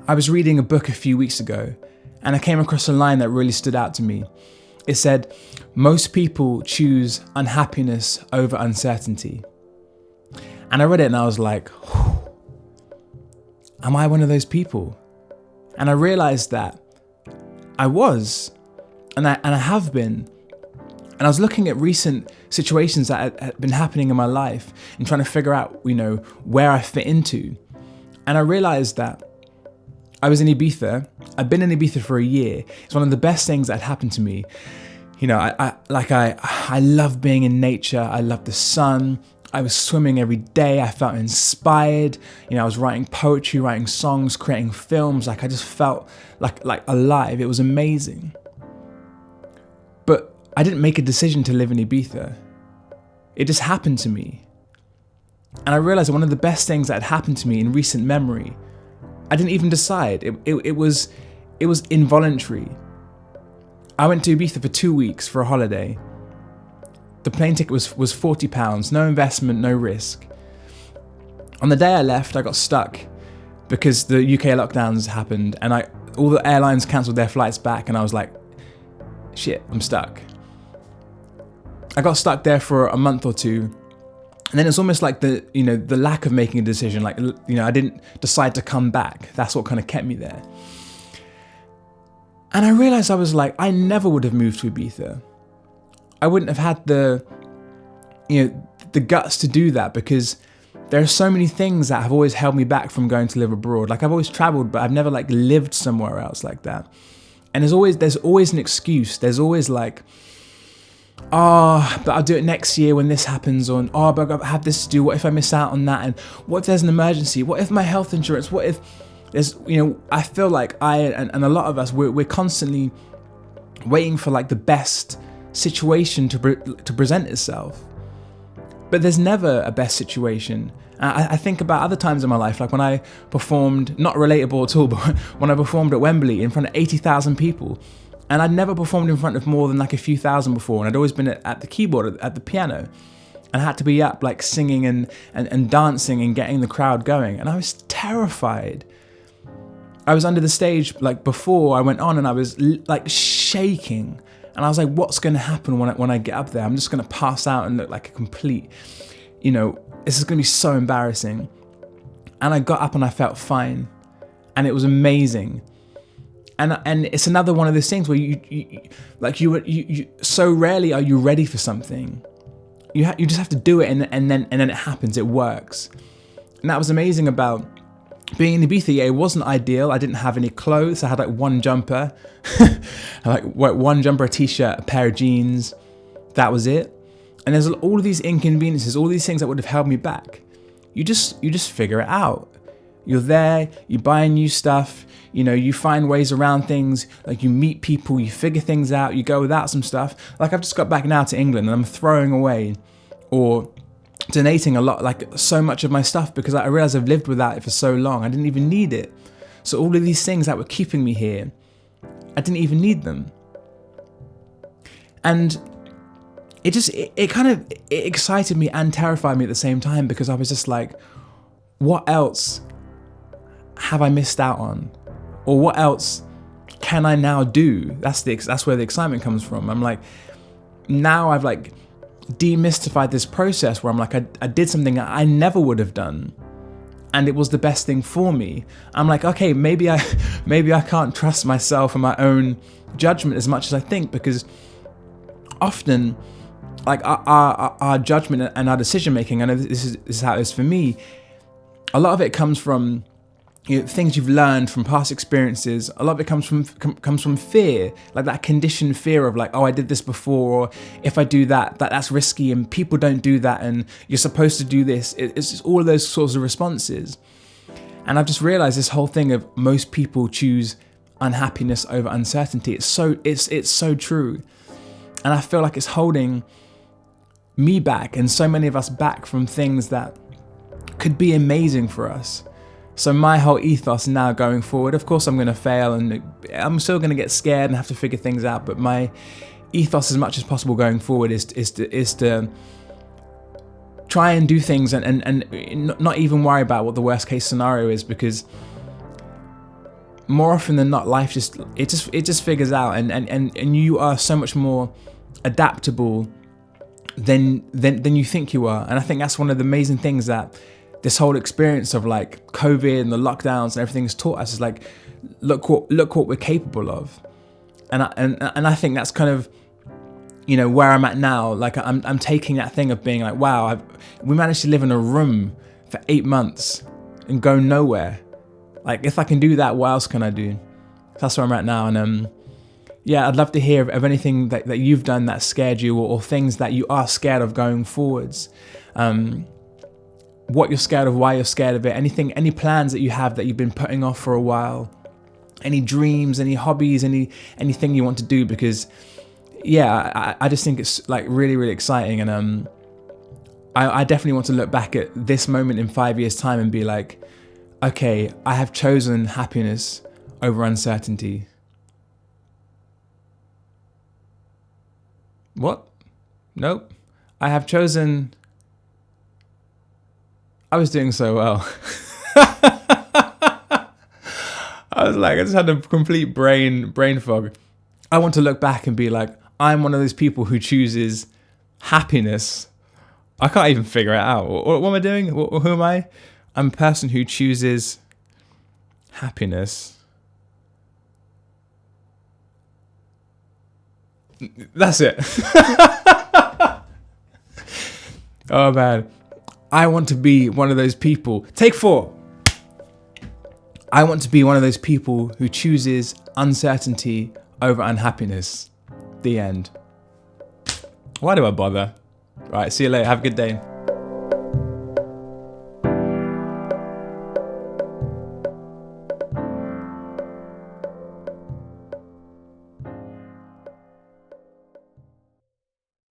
I was reading a book a few weeks ago and I came across a line that really stood out to me. It said, most people choose unhappiness over uncertainty. And I read it and I was like, am I one of those people? And I realized that I was, and I have been. And I was looking at recent situations that had been happening in my life and trying to figure out, where I fit into. And I realized that I was in Ibiza. I've been in Ibiza for a year. It's one of the best things that had happened to me. I love being in nature. I love the sun. I was swimming every day. I felt inspired. I was writing poetry, writing songs, creating films. I just felt like alive. It was amazing. But I didn't make a decision to live in Ibiza. It just happened to me. And I realized that one of the best things that had happened to me in recent memory, I didn't even decide. It was involuntary. I went to Ibiza for 2 weeks for a holiday. The plane ticket was £40, no investment, no risk. On the day I left, I got stuck because the UK lockdowns happened and all the airlines cancelled their flights back, and I was like, shit, I'm stuck. I got stuck there for a month or two. And then it's almost like the lack of making a decision, I didn't decide to come back. That's what kind of kept me there. And I realized I was like, I never would have moved to Ibiza. I wouldn't have had the guts to do that, because there are so many things that have always held me back from going to live abroad. I've always traveled, but I've never lived somewhere else like that. And there's always an excuse. There's always but I'll do it next year when this happens, or but I have this to do. What if I miss out on that? And what if there's an emergency? What if my health insurance? What if there's, I feel like and a lot of us, we're constantly waiting for the best situation to present itself. But there's never a best situation. I think about other times in my life, like when I performed, not relatable at all, but when I performed at Wembley in front of 80,000 people. And I'd never performed in front of more than a few thousand before. And I'd always been at the keyboard, at the piano. And I had to be up singing and dancing and getting the crowd going. And I was terrified. I was under the stage before I went on, and I was shaking. And I was like, what's going to happen when I get up there? I'm just going to pass out and look like a complete, this is going to be so embarrassing. And I got up and I felt fine. And it was amazing. And it's another one of those things where you so rarely are you ready for something. You just have to do it, and then it happens. It works. And that was amazing about being in Ibiza. Yeah, it wasn't ideal. I didn't have any clothes. I had one jumper, one jumper, a t-shirt, a pair of jeans. That was it. And there's all of these inconveniences, all these things that would have held me back. You just figure it out. You're there. You buy new stuff. You find ways around things. You meet people. You figure things out. You go without some stuff. I've just got back now to England, and I'm throwing away or donating a lot, so much of my stuff, because I realized I've lived without it for so long. I didn't even need it. So all of these things that were keeping me here, I didn't even need them. And it excited me and terrified me at the same time, because I was just like, what else have I missed out on? Or what else can I now do? That's where the excitement comes from. I'm like, now I've demystified this process where I'm I did something that I never would have done, and it was the best thing for me. I'm like, okay, maybe I can't trust myself and my own judgment as much as I think, because often our judgment and our decision making, I know this is how it is for me, a lot of it comes from things you've learned from past experiences. A lot of it comes from fear, that conditioned fear of I did this before, or if I do that's risky, and people don't do that, and you're supposed to do this. It's just all of those sorts of responses. And I've just realized this whole thing of most people choose unhappiness over uncertainty. It's so true. And I feel like it's holding me back and so many of us back from things that could be amazing for us. So my whole ethos now going forward, of course I'm going to fail and I'm still going to get scared and have to figure things out, but my ethos as much as possible going forward is to try and do things and not even worry about what the worst case scenario is, because more often than not, life just figures out, and you are so much more adaptable than you think you are. And I think that's one of the amazing things that this whole experience of like COVID and the lockdowns and everything has taught us, is like, look what we're capable of. And I think that's kind of, where I'm at now. Like I'm taking that thing of being like, wow, we managed to live in a room for 8 months and go nowhere. Like, if I can do that, what else can I do? That's where I'm at now. And I'd love to hear of anything that you've done that scared you, or things that you are scared of going forwards. What you're scared of, why you're scared of it, any plans that you have that you've been putting off for a while, any dreams, any hobbies, anything you want to do, because I just think it's like really, really exciting. And I definitely want to look back at this moment in 5 years' time and be like, okay, I have chosen happiness over uncertainty. What? Nope. I have chosen... I was doing so well. I was like, I just had a complete brain fog. I want to look back and be like, I'm one of those people who chooses happiness. I can't even figure it out. What am I doing? Who am I? I'm a person who chooses happiness. That's it. Oh man. I want to be one of those people. Take 4. I want to be one of those people who chooses uncertainty over unhappiness. The end. Why do I bother? Right, see you later. Have a good day.